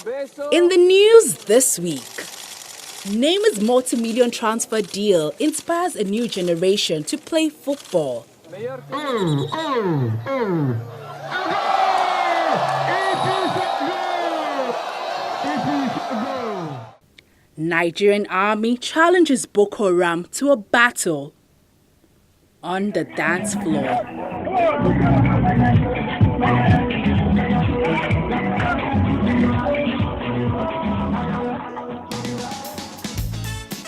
In the news this week, Neymar's multi-million transfer deal inspires a new generation to play football. Nigerian army challenges Boko Haram to a battle on the dance floor.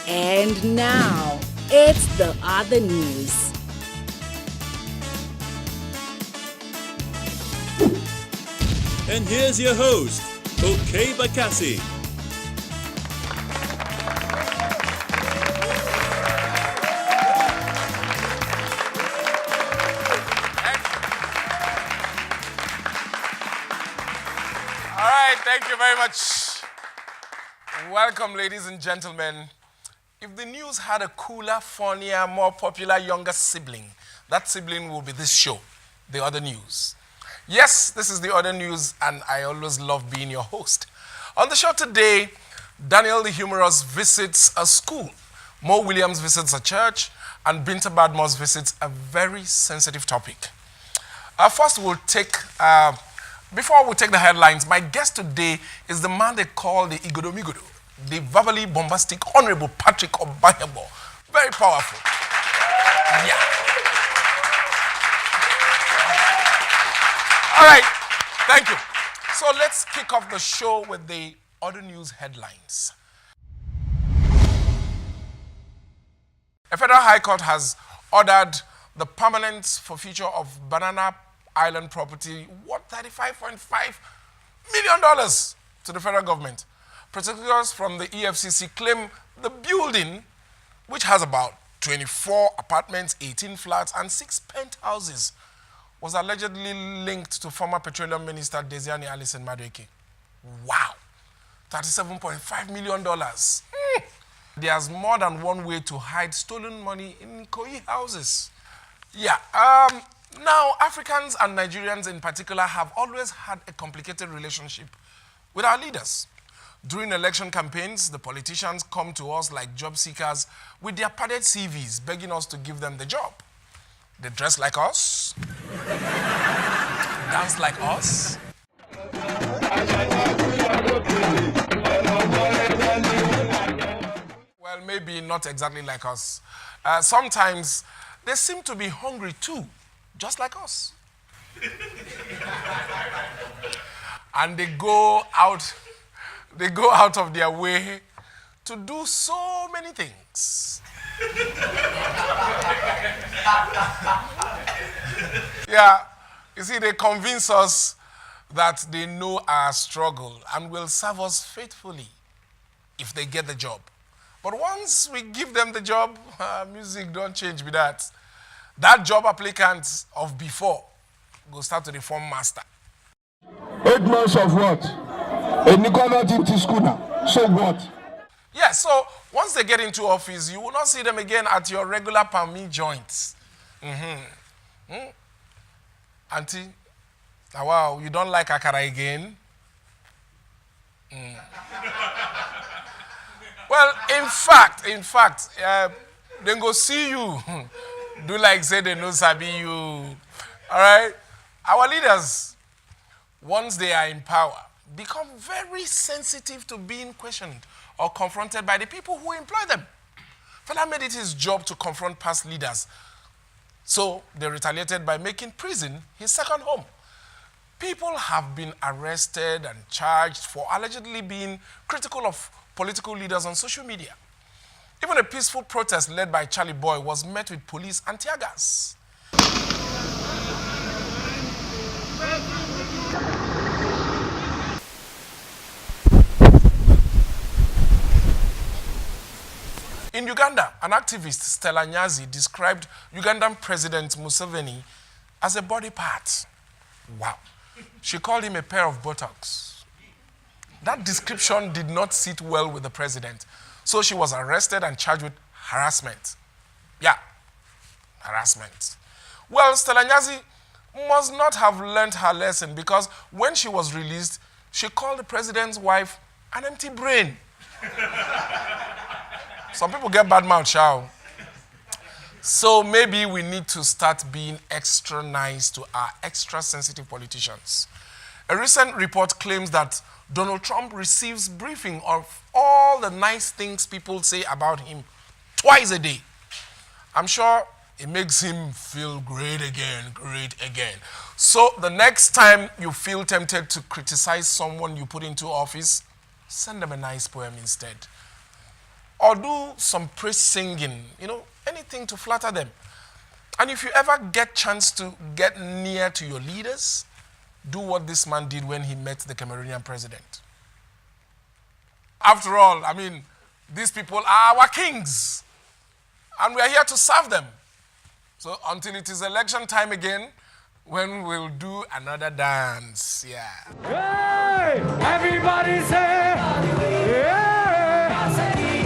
And now, it's the other news. And here's your host, Okey Bakassi. All right, thank you very much. Welcome, ladies and gentlemen. If the news had a cooler, funnier, more popular younger sibling, that sibling will be this show, The Other News. Yes, this is The Other News, and I always love being your host. On the show today, Daniel the Humorous visits a school, Mo Williams visits a church, and Binta Badmus visits a very sensitive topic. First, before we take the headlines, my guest today is the man they call the Igodomigodo, the verbally bombastic Honorable Patrick Obahiagbon. Very powerful. Yeah. All right, thank you. So let's kick off the show with the other news headlines. A federal high court has ordered the permanent forfeiture of Banana Island property worth $35.5 million to the federal government. Prosecutors from the EFCC claim the building, which has about 24 apartments, 18 flats, and 6 penthouses, was allegedly linked to former Petroleum Minister Diezani Alison Madueke. Wow, $37.5 million. There's more than one way to hide stolen money in Ikoyi houses. Yeah, now Africans and Nigerians in particular have always had a complicated relationship with our leaders. During election campaigns, the politicians come to us like job seekers with their padded CVs, begging us to give them the job. They dress like us, dance like us. Well, maybe not exactly like us. Sometimes they seem to be hungry too, just like us. And they go out of their way to do so many things. Yeah, you see, they convince us that they know our struggle and will serve us faithfully if they get the job. But once we give them the job, music don't change with that. That job applicant of before go start to the form master. 8 months of what? A Nicola to school now. So what? Yeah, so once they get into office, you will not see them again at your regular palmy joints. Auntie, wow, you don't like akara again? Well, in fact, they go see you. Do like say they know sabi you. All right? Our leaders, once they are in power, become very sensitive to being questioned or confronted by the people who employ them. Fela made it his job to confront past leaders. So they retaliated by making prison his second home. People have been arrested and charged for allegedly being critical of political leaders on social media. Even a peaceful protest led by Charlie Boy was met with police and tear gas. In Uganda, an activist, Stella Nyazi, described Ugandan President Museveni as a body part. Wow. She called him a pair of buttocks. That description did not sit well with the president, so she was arrested and charged with harassment. Yeah, harassment. Well, Stella Nyazi must not have learned her lesson because when she was released, She called the president's wife an empty brain. Some people get bad mouth, shall. So maybe we need to start being extra nice to our extra sensitive politicians. A recent report claims that Donald Trump receives briefing of all the nice things people say about him twice a day. I'm sure it makes him feel great again, great again. So the next time you feel tempted to criticize someone you put into office, send them a nice poem instead. Or do some praise singing, anything to flatter them. And if you ever get chance to get near to your leaders, do what this man did when he met the Cameroonian president. After all, these people are our kings, and we are here to serve them. So until it is election time again, when we'll do another dance, yeah. Hey, everybody say, yeah.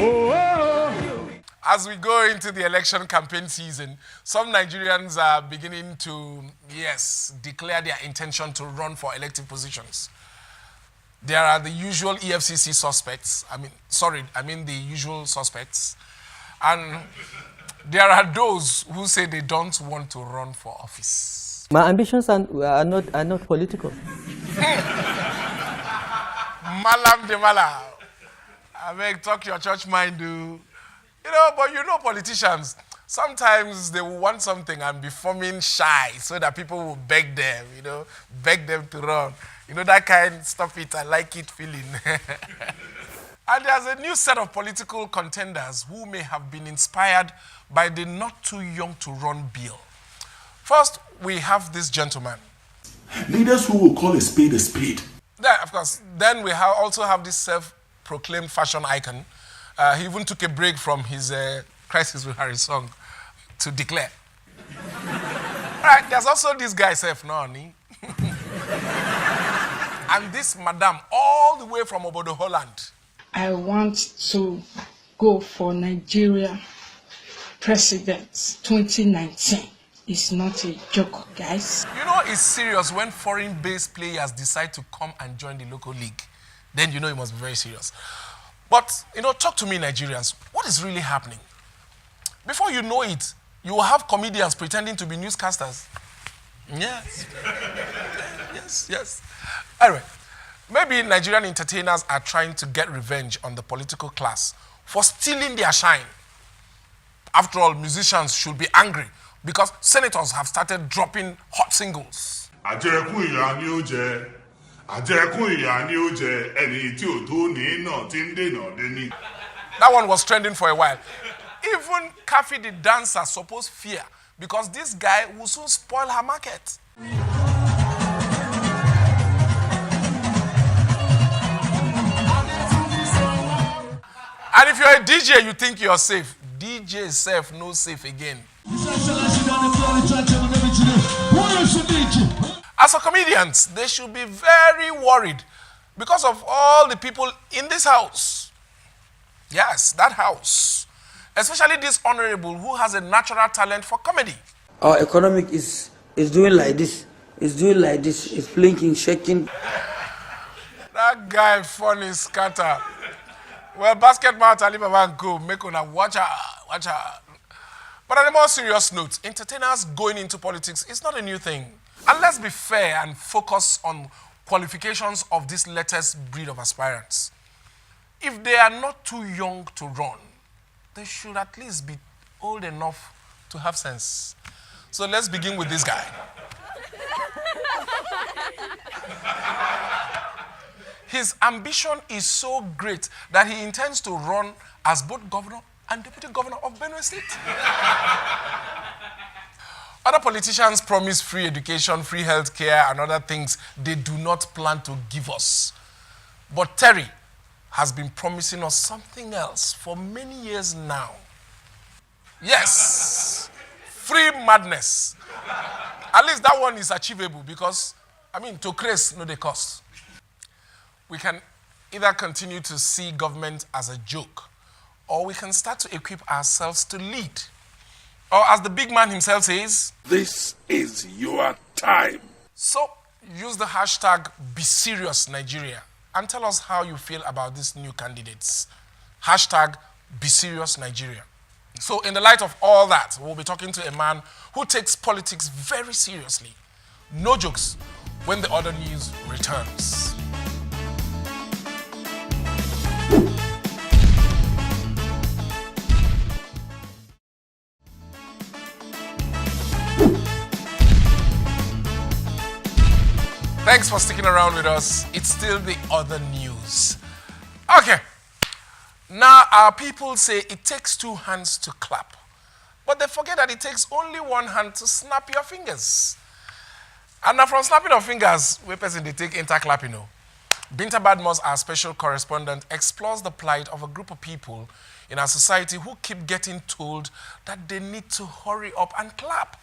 Oh. As we go into the election campaign season, some Nigerians are beginning to, declare their intention to run for elective positions. There are the usual EFCC suspects. The usual suspects. And there are those who say they don't want to run for office. My ambitions are not political. Malam de Mala. I beg, talk your church mind, do. But politicians, sometimes they will want something and be forming shy so that people will beg them, beg them to run. That kind, stop it, I like it feeling. And there's a new set of political contenders who may have been inspired by the not too young to run bill. First, we have this gentleman. Leaders who will call a spade a spade. Of course. Then we also have this self-proclaimed fashion icon. He even took a break from his Crisis with Harry song to declare. All right, there's also this guy, Nani. And this madam, all the way from Obodo, Holland. I want to go for Nigeria president 2019. It's not a joke, guys. It's serious when foreign-based players decide to come and join the local league. Then it must be very serious. But, talk to me, Nigerians. What is really happening? Before you know it, you will have comedians pretending to be newscasters. Yes. Yes. Anyway, maybe Nigerian entertainers are trying to get revenge on the political class for stealing their shine. After all, musicians should be angry because senators have started dropping hot singles. That one was trending for a while. Even Kafi the dancer supposed fear because this guy will soon spoil her market. And if you're a DJ, you think you're safe. DJ safe, no safe again. As for comedians, they should be very worried because of all the people in this house. Yes, that house. Especially this honorable who has a natural talent for comedy. Our economic is doing like this. It's doing like this. It's blinking, shaking. That guy funny scatter. Well, basketball Alibaba and go make una watch her. But on a more serious note, entertainers going into politics is not a new thing. And let's be fair and focus on qualifications of this latest breed of aspirants. If they are not too young to run, they should at least be old enough to have sense. So let's begin with this guy. His ambition is so great that he intends to run as both governor and deputy governor of Benue State. Other politicians promise free education, free health care, and other things they do not plan to give us. But Terry has been promising us something else for many years now. Yes, free madness. At least that one is achievable because, to craze, no, they cost. We can either continue to see government as a joke, or we can start to equip ourselves to lead. Or as the big man himself says, this is your time. So use the hashtag #BeSeriousNigeria and tell us how you feel about these new candidates. Hashtag #BeSeriousNigeria. So in the light of all that, we'll be talking to a man who takes politics very seriously. No jokes when the other news returns. Thanks for sticking around with us. It's still the other news. Okay. Now, our people say it takes two hands to clap. But they forget that it takes only one hand to snap your fingers. And now from snapping of fingers, we person they take interclapping. Binta Badmus, our special correspondent, explores the plight of a group of people in our society who keep getting told that they need to hurry up and clap.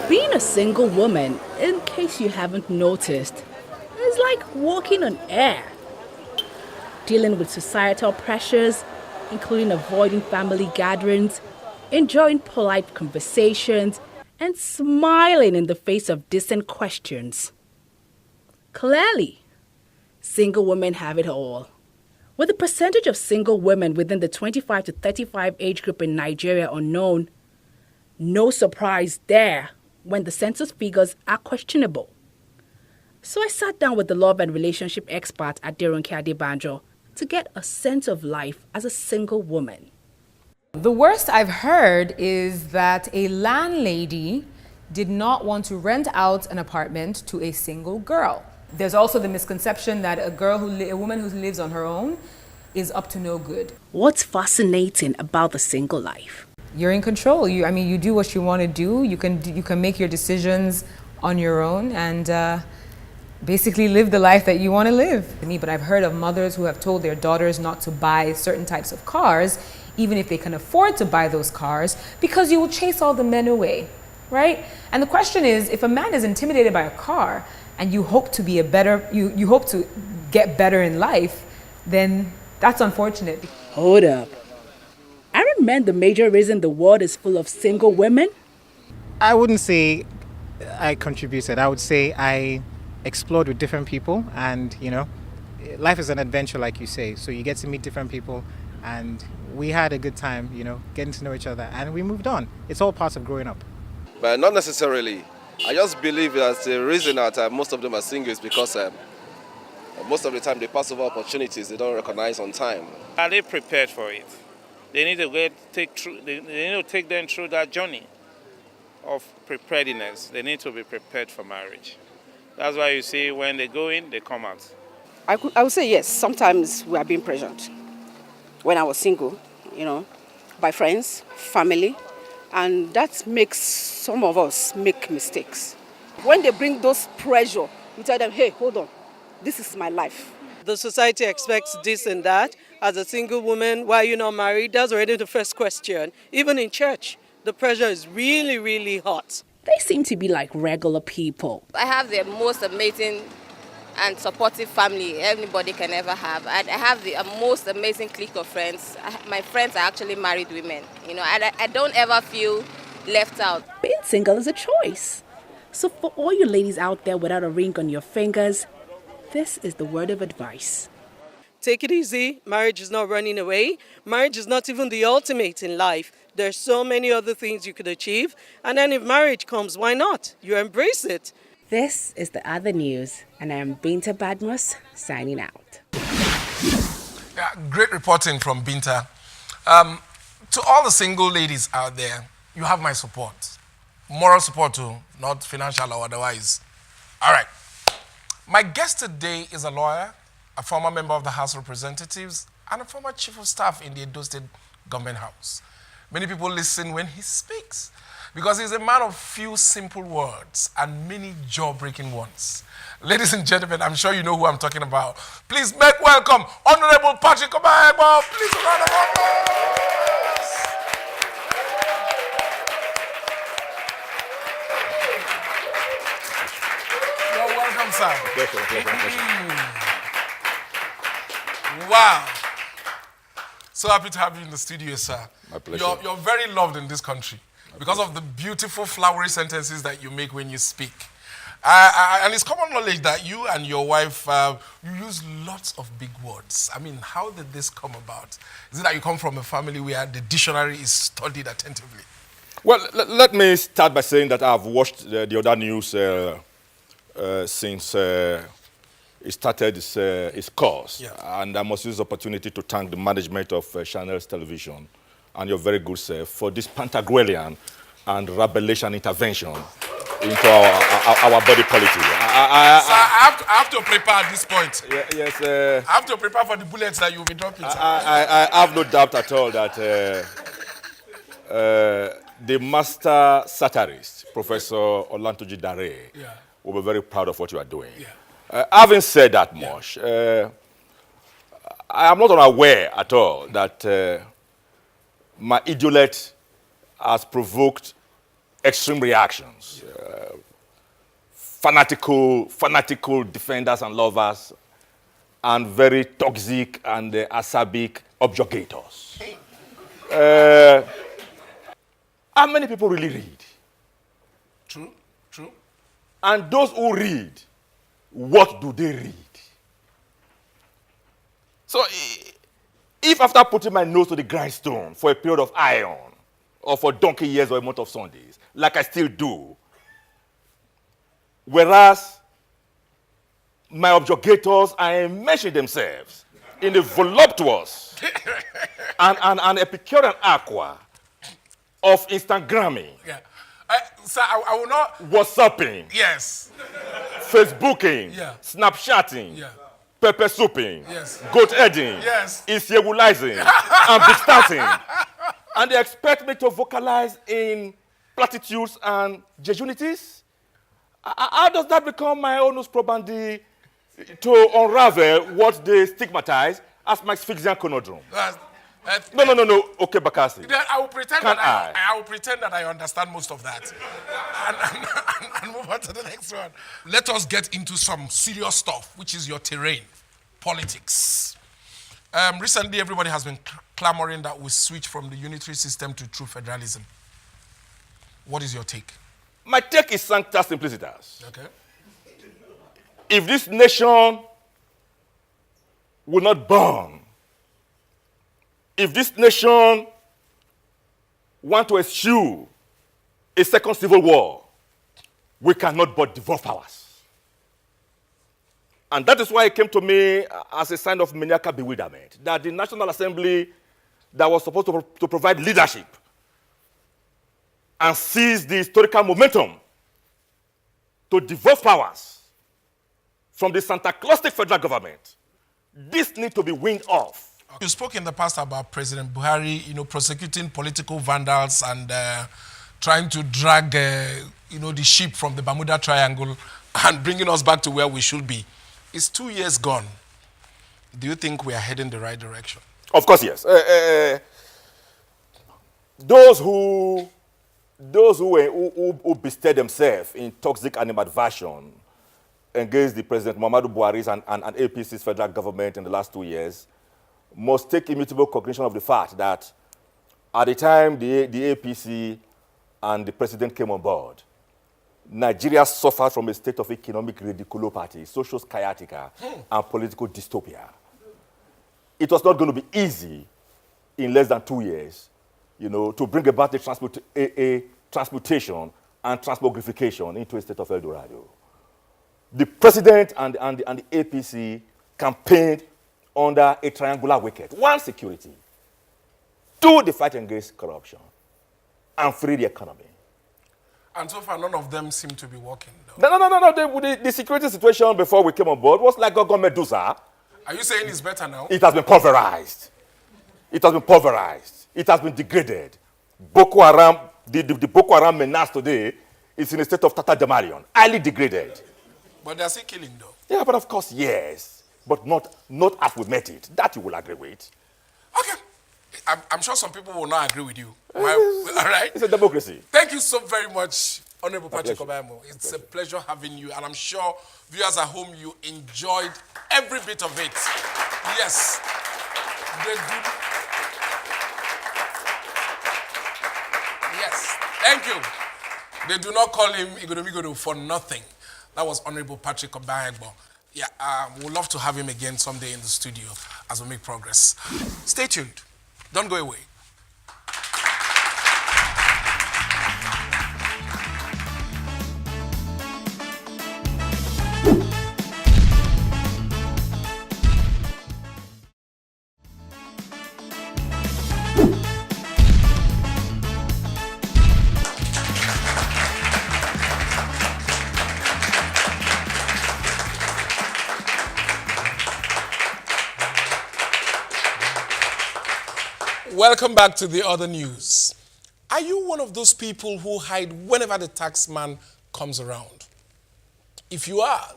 Being a single woman, in case you haven't noticed, is like walking on air. Dealing with societal pressures, including avoiding family gatherings, enjoying polite conversations, and smiling in the face of distant questions. Clearly, single women have it all. With the percentage of single women within the 25 to 35 age group in Nigeria unknown, no surprise there when the census figures are questionable. So I sat down with the love and relationship expert at Banjo to get a sense of life as a single woman. The worst I've heard is that a landlady did not want to rent out an apartment to a single girl. There's also the misconception that a woman who lives on her own is up to no good. What's fascinating about the single life? You're in control. You do what you want to do. You can make your decisions on your own and basically live the life that you want to live. But I've heard of mothers who have told their daughters not to buy certain types of cars, even if they can afford to buy those cars, because you will chase all the men away, right? And the question is, if a man is intimidated by a car and you hope to be you hope to get better in life, then that's unfortunate. Hold up. Aren't men the major reason the world is full of single women? I wouldn't say I contributed. I would say I explored with different people, and life is an adventure, like you say. So you get to meet different people, and we had a good time, getting to know each other, and we moved on. It's all part of growing up. But not necessarily. I just believe that the reason that most of them are single is because most of the time they pass over opportunities they don't recognize on time. Are they prepared for it? They need to they need to take them through that journey of preparedness. They need to be prepared for marriage. That's why you see when they go in, they come out. I would say yes. Sometimes we are being pressured. When I was single, by friends, family, and that makes some of us make mistakes. When they bring those pressure, we tell them, hey, hold on, this is my life. The society expects this and that. As a single woman, why are you not married? That's already the first question. Even in church, the pressure is really, really hot. They seem to be like regular people. I have the most amazing and supportive family anybody can ever have. I have the most amazing clique of friends. My friends are actually married women. I don't ever feel left out. Being single is a choice. So for all you ladies out there without a ring on your fingers, this is the word of advice. Take it easy. Marriage is not running away. Marriage is not even the ultimate in life. There's so many other things you could achieve. And then if marriage comes, why not? You embrace it. This is the other news, and I am Binta Badmus, signing out. Yeah, great reporting from Binta. To all the single ladies out there, you have my support. Moral support too, not financial or otherwise. All right. My guest today is a lawyer, a former member of the House of Representatives, and a former chief of staff in the Edo State Government House. Many people listen when he speaks because he's a man of few simple words and many jaw-breaking ones. Ladies and gentlemen, I'm sure you know who I'm talking about. Please make welcome Honorable Patrick Obahiagbon. Please, a round of applause. You're welcome, sir. Wow. So happy to have you in the studio, sir. My pleasure. You're very loved in this country. because of the beautiful flowery sentences that you make when you speak. And it's common knowledge that you and your wife, you use lots of big words. I mean, how did this come about? Is it that you come from a family where the dictionary is studied attentively? Well, let me start by saying that I've watched the other news since it started its course. Yeah. And I must use the opportunity to thank the management of Channels Television and your very good self for this Pantagruelian and Rabelation intervention into our body politic. I have to prepare at this point. Yes. I have to prepare for the bullets that you'll be dropping. I have no doubt at all that the master satirist, Professor Olantoji Dare, will be very proud of what you are doing. Yeah. Having said that much, I am not unaware at all that my idiolate has provoked extreme reactions. Fanatical defenders and lovers, and very toxic and acerbic objurgators. How many people really read? True. And those who read, what do they read? So, if after putting my nose to the grindstone for a period of iron, or for donkey years or a month of Sundays, like I still do, whereas my objurgators are immersing themselves in the voluptuous and Epicurean aqua of Instagramming. Yeah. Sir, I will not... WhatsApping. Yes. Facebooking. Yeah. Snapchatting. Yeah. Pepper souping. Yes. Goat heading. Yes. Isyewulizing. And big starting. And they expect me to vocalize in platitudes and jejunities? How does that become my onus probandi to unravel what they stigmatize as my Sphinxian conundrum? No, Okey Bakassi. I will pretend I will pretend that I understand most of that. and move on to the next one. Let us get into some serious stuff, which is your terrain, politics. Recently, everybody has been clamoring that we switch from the unitary system to true federalism. What is your take? My take is sancta simplicitas. Okay. If this nation will not burn, if this nation want to eschew a second civil war, we cannot but devolve powers. And that is why it came to me as a sign of maniacal bewilderment that the National Assembly that was supposed to provide leadership and seize the historical momentum to devolve powers from the Santa Claustic federal government, this needs to be weaned off. You spoke in the past about President Buhari, prosecuting political vandals and trying to drag, the ship from the Bermuda Triangle and bringing us back to where we should be. It's 2 years gone. Do you think we are heading the right direction? Of course, yes. Those who bestirred themselves in toxic animadversion against the President Muhammadu Buhari's and APC's federal government in the last 2 years must take immutable cognition of the fact that at the time the APC and the president came on board, Nigeria suffered from a state of economic radiculopathy, social sciatica, and political dystopia. It was not going to be easy in less than 2 years, to bring about a transmutation and transmogrification into a state of El Dorado. The president and the APC campaigned under a triangular wicket. 1, security. 2, the fight against corruption. And 3, the economy. And so far, none of them seem to be working, though. No. The security situation before we came on board was like Gogo Medusa. Are you saying it's better now? It has been pulverized. It has been degraded. Boko Haram, the Boko Haram menace today is in a state of tatterdemalion, highly degraded. But they're still killing, though. Yeah, but of course, yes. But not as we met it. That you will agree with. Okay. I'm sure some people will not agree with you. All right? It's a democracy. Thank you so very much, Honorable Patrick Obahiagbon. It's a pleasure having you, and I'm sure viewers at home, you enjoyed every bit of it. Yes. Yes. Thank Thank you. They do not call him Igodomigodo for nothing. That was Honorable Patrick Obahiagbon. Yeah, we'd love to have him again someday in the studio as we make progress. Stay tuned. Don't go away. Welcome back to the other news. Are you one of those people who hide whenever the tax man comes around? If you are,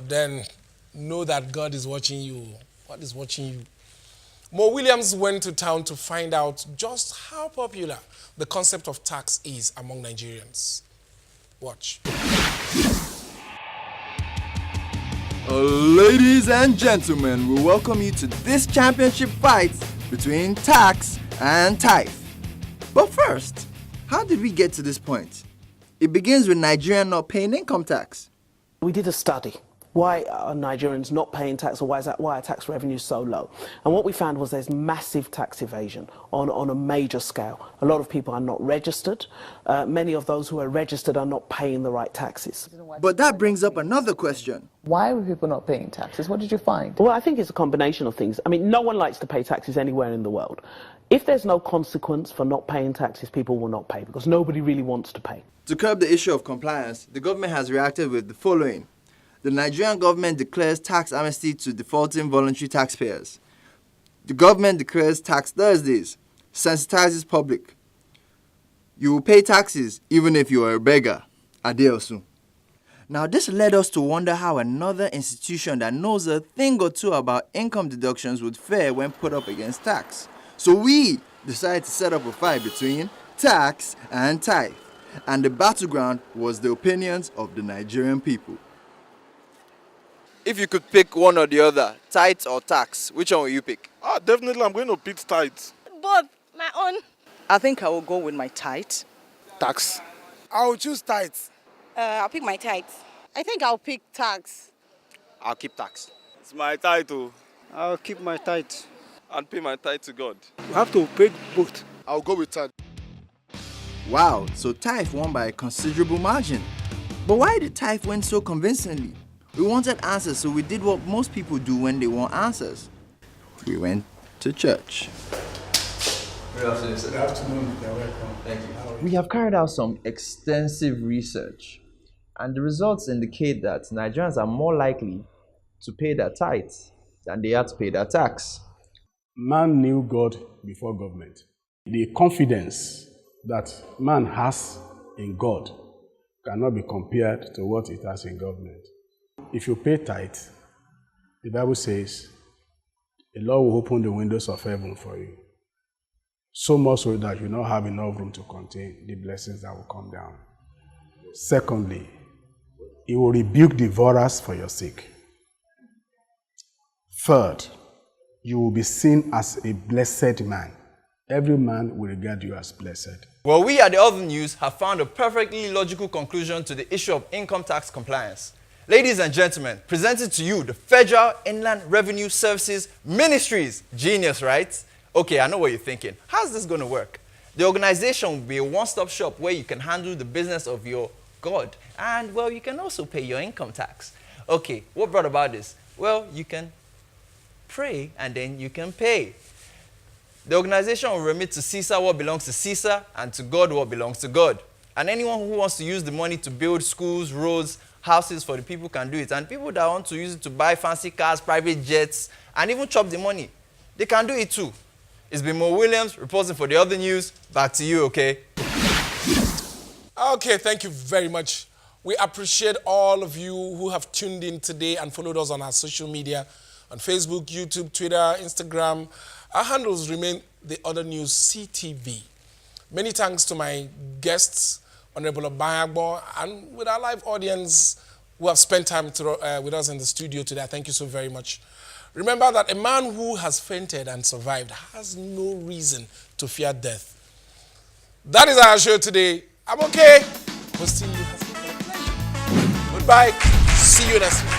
then know that God is watching you. God is watching you. Mo Williams went to town to find out just how popular the concept of tax is among Nigerians. Watch. Ladies and gentlemen, we welcome you to this championship fight between tax and tithe. But first, how did we get to this point? It begins with Nigerians not paying income tax. We did a study. Why are Nigerians not paying tax, or why are tax revenues so low? And what we found was there's massive tax evasion on a major scale. A lot of people are not registered. Many of those who are registered are not paying the right taxes. But that brings up another question. Why are people not paying taxes? What did you find? Well, I think it's a combination of things. I mean, no one likes to pay taxes anywhere in the world. If there's no consequence for not paying taxes, people will not pay because nobody really wants to pay. To curb the issue of compliance, the government has reacted with the following. The Nigerian government declares tax amnesty to defaulting voluntary taxpayers. The government declares tax Thursdays, sensitizes public. You will pay taxes even if you are a beggar. Adeosun. Now this led us to wonder how another institution that knows a thing or two about income deductions would fare when put up against tax. So we decided to set up a fight between tax and tithe. And the battleground was the opinions of the Nigerian people. If you could pick one or the other, tithe or tax, which one will you pick? Definitely I'm going to pick tithe. Both, my own. I think I will go with my tithe. Tax. I will choose tithe. I'll pick my tithe. I think I'll pick tax. I'll keep tax. It's my title. I'll keep my tithe. And pay my tithe to God. You have to pay both. I'll go with tithe. Wow, so tithe won by a considerable margin. But why did tithe win so convincingly? We wanted answers, so we did what most people do when they want answers. We went to church. Good afternoon, sir. Good afternoon. You're welcome. Thank you. We have carried out some extensive research, and the results indicate that Nigerians are more likely to pay their tithe than they are to pay their tax. Man knew God before government. The confidence that man has in God cannot be compared to what it has in government. If you pay tithe, the Bible says, the Lord will open the windows of heaven for you. So much so that you don't have enough room to contain the blessings that will come down. Secondly, He will rebuke devourers for your sake. Third, you will be seen as a blessed man. Every man will regard you as blessed. Well, we at the Other News have found a perfectly logical conclusion to the issue of income tax compliance. Ladies and gentlemen, presenting to you the Federal Inland Revenue Services Ministries. Genius, right? Okay, I know what you're thinking. How's this going to work? The organization will be a one-stop shop where you can handle the business of your God. And, well, you can also pay your income tax. Okay, what brought about this? Well, you can pray and then you can pay. The organization will remit to Caesar what belongs to Caesar and to God what belongs to God. And anyone who wants to use the money to build schools, roads, houses for the people can do it. And people that want to use it to buy fancy cars, private jets, and even chop the money, they can do it too. It's been Mo Williams reporting for the Other News. Back to you, okay? Okay, thank you very much. We appreciate all of you who have tuned in today and followed us on our social media, on Facebook, YouTube, Twitter, Instagram. Our handles remain the Other News CTV. Many thanks to my guests, Honorable Obahiagbon, and with our live audience who have spent time with us in the studio today. Thank you so very much. Remember that a man who has fainted and survived has no reason to fear death. That is our show today. I'm okay. Hosting you has been a pleasure. Goodbye. See you next week.